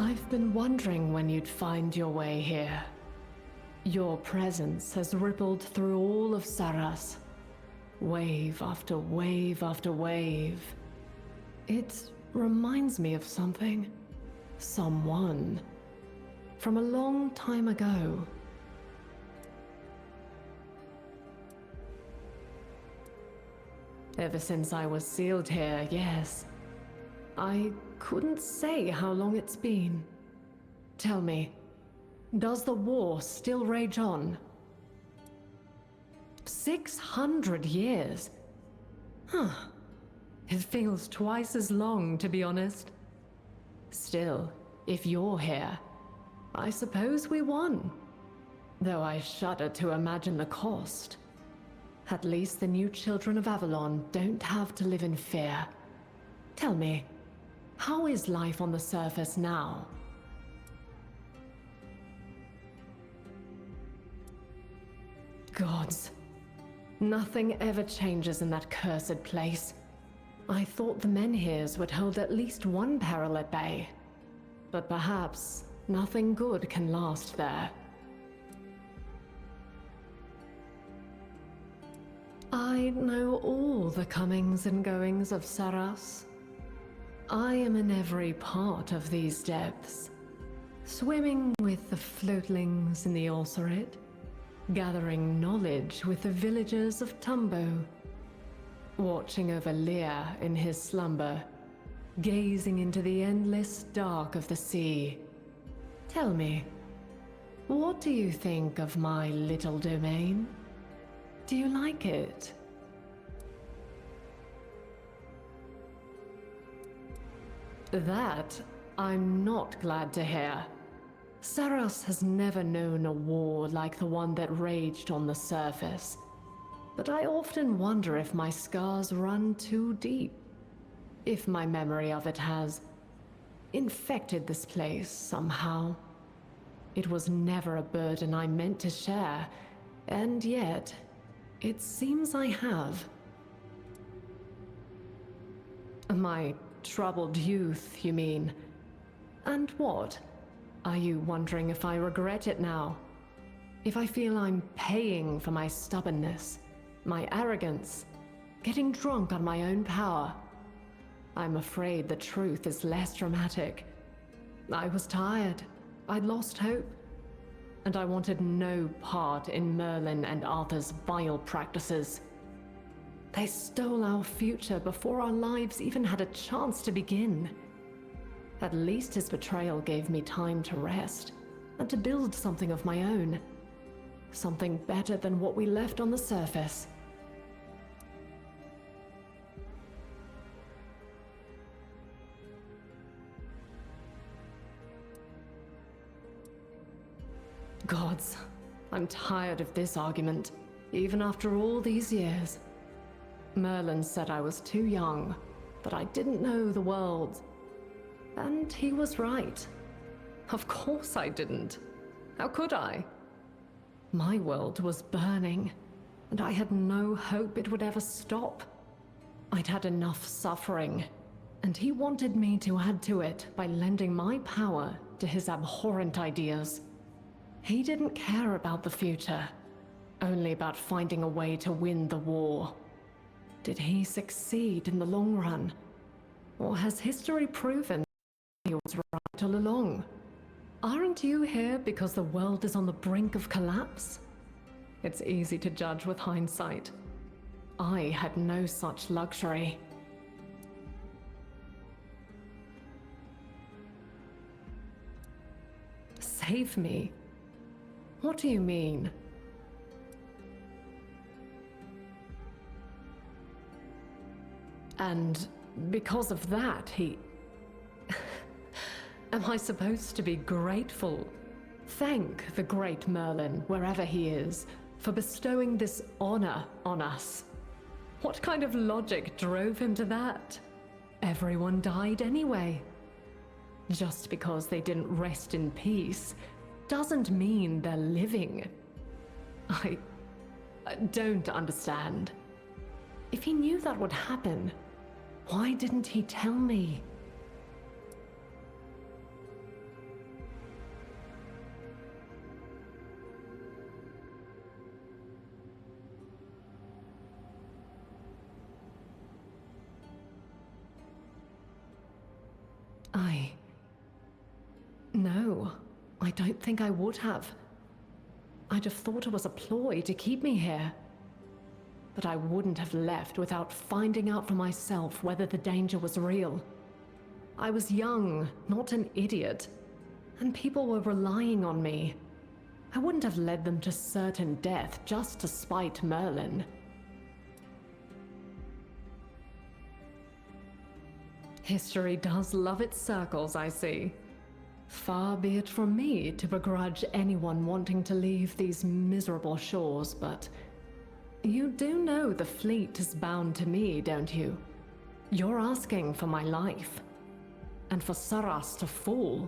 I've been wondering when you'd find your way here. Your presence has rippled through all of Sarras. Wave after wave after wave. It reminds me of something. Someone. From a long time ago. Ever since I was sealed here, yes. I couldn't say how long it's been. Tell me, does the war still rage on? 600 years? Huh. It feels twice as long, to be honest. Still, if you're here, I suppose we won. Though I shudder to imagine the cost. At least the new children of Avalon don't have to live in fear. Tell me, how is life on the surface now? Gods. Nothing ever changes in that cursed place. I thought the menhirs would hold at least one peril at bay. But perhaps nothing good can last there. I know all the comings and goings of Sarras. I am in every part of these depths, swimming with the floatlings in the Ulcerate, gathering knowledge with the villagers of Tumbo, watching over Lear in his slumber, gazing into the endless dark of the sea. Tell me, what do you think of my little domain? Do you like it? That I'm not glad to hear. Sarras has never known a war like the one that raged on the surface. But I often wonder if my scars run too deep. If my memory of it has infected this place somehow. It was never a burden I meant to share, and yet, it seems I have. My troubled youth, you mean? And what? Are you wondering if I regret it now? If I feel I'm paying for my stubbornness, my arrogance, getting drunk on my own power? I'm afraid the truth is less dramatic. I was tired. I'd lost hope. And I wanted no part in Merlin and Arthur's vile practices. They stole our future before our lives even had a chance to begin. At least his betrayal gave me time to rest, and to build something of my own. Something better than what we left on the surface. Gods, I'm tired of this argument, even after all these years. Merlin said I was too young, that I didn't know the world. And he was right. Of course I didn't. How could I? My world was burning, and I had no hope it would ever stop. I'd had enough suffering, and he wanted me to add to it by lending my power to his abhorrent ideas. He didn't care about the future, only about finding a way to win the war. Did he succeed in the long run? Or has history proven he was right all along? Aren't you here because the world is on the brink of collapse? It's easy to judge with hindsight. I had no such luxury. Save me? What do you mean? And because of that, he... Am I supposed to be grateful? Thank the great Merlin, wherever he is, for bestowing this honor on us. What kind of logic drove him to that? Everyone died anyway. Just because they didn't rest in peace doesn't mean they're living. I don't understand. If he knew that would happen, why didn't he tell me? No, I don't think I would have. I'd have thought it was a ploy to keep me here. But I wouldn't have left without finding out for myself whether the danger was real. I was young, not an idiot, and people were relying on me. I wouldn't have led them to certain death just to spite Merlin. History does love its circles, I see. Far be it from me to begrudge anyone wanting to leave these miserable shores, but you do know the fleet is bound to me, don't you? You're asking for my life, and for Sarras to fall.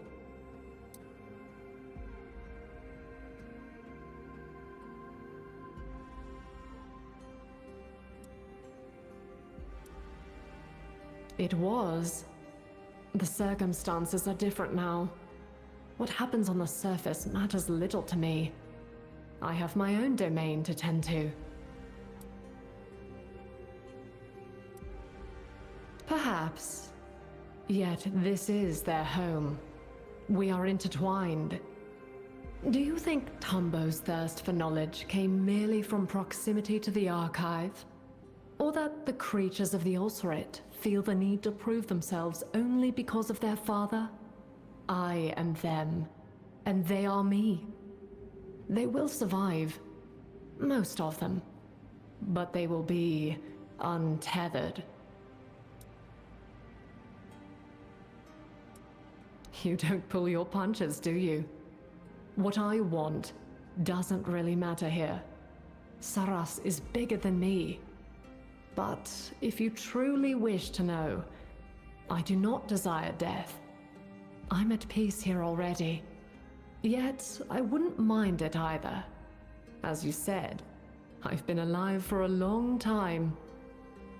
It was. The circumstances are different now. What happens on the surface matters little to me. I have my own domain to tend to. Perhaps. Yet this is their home. We are intertwined. Do you think Tumbo's thirst for knowledge came merely from proximity to the archive? Or that the creatures of the Osrit feel the need to prove themselves only because of their father? I am them, and they are me. They will survive, most of them, but they will be untethered. You don't pull your punches, do you? What I want doesn't really matter here. Sarras is bigger than me. But if you truly wish to know, I do not desire death. I'm at peace here already. Yet, I wouldn't mind it either. As you said, I've been alive for a long time.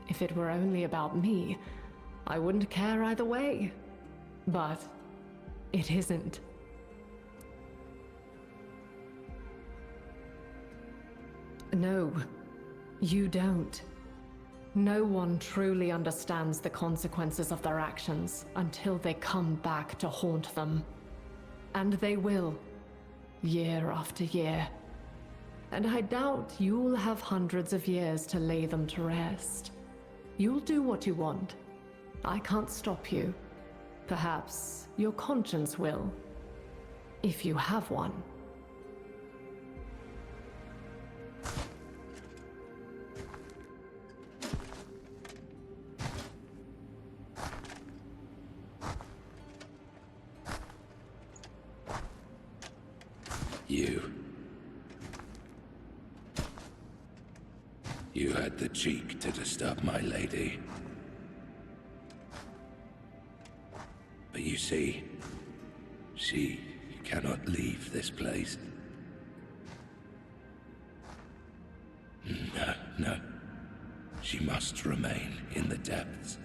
If it were only about me, I wouldn't care either way. But it isn't. No, you don't. No one truly understands the consequences of their actions until they come back to haunt them. And they will, year after year. And I doubt you'll have hundreds of years to lay them to rest. You'll do what you want. I can't stop you. Perhaps your conscience will, if you have one. You had the cheek to disturb my lady. But you see, she cannot leave this place. No. She must remain in the depths.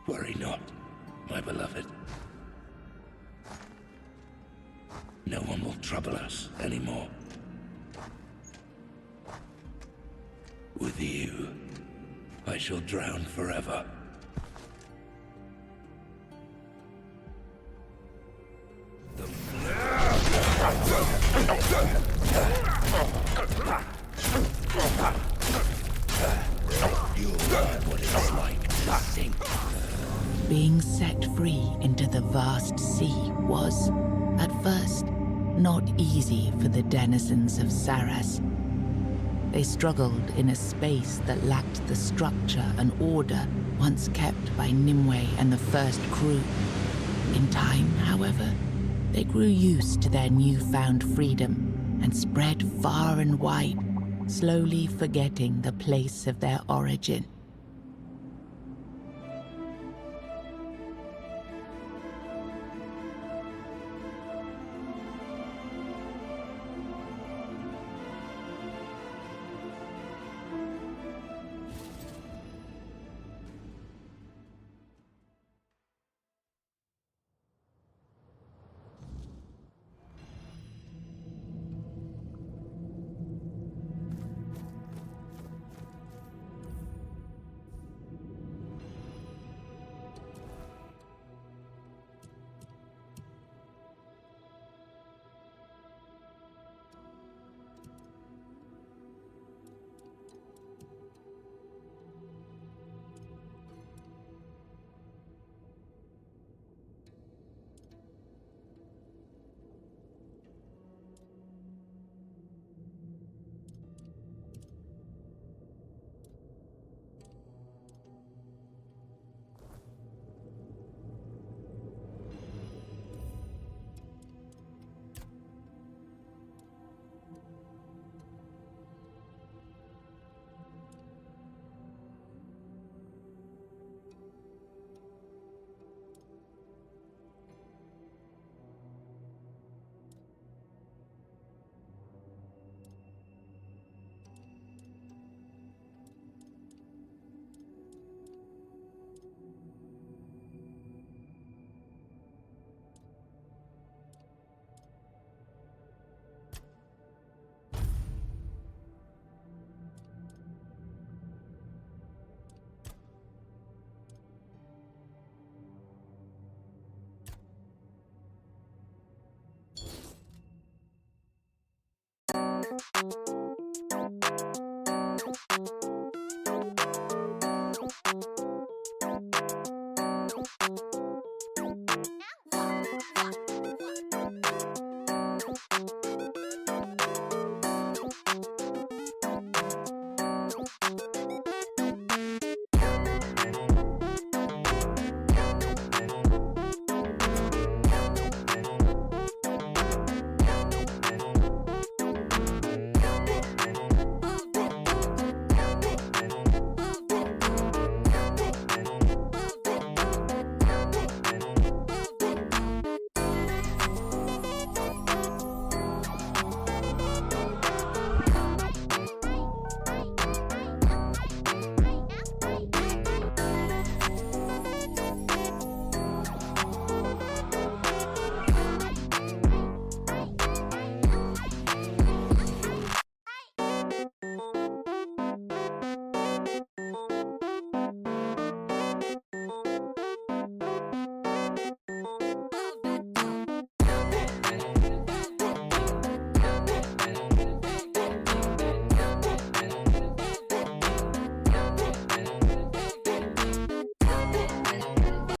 Worry not, my beloved. No one will trouble us anymore. With you, I shall drown forever. You'll learn what it's like to sink. Being set free into the vast sea was, at first, not easy for the denizens of Sarras. They struggled in a space that lacked the structure and order once kept by Nimue and the first crew. In time, however, they grew used to their newfound freedom and spread far and wide, slowly forgetting the place of their origin.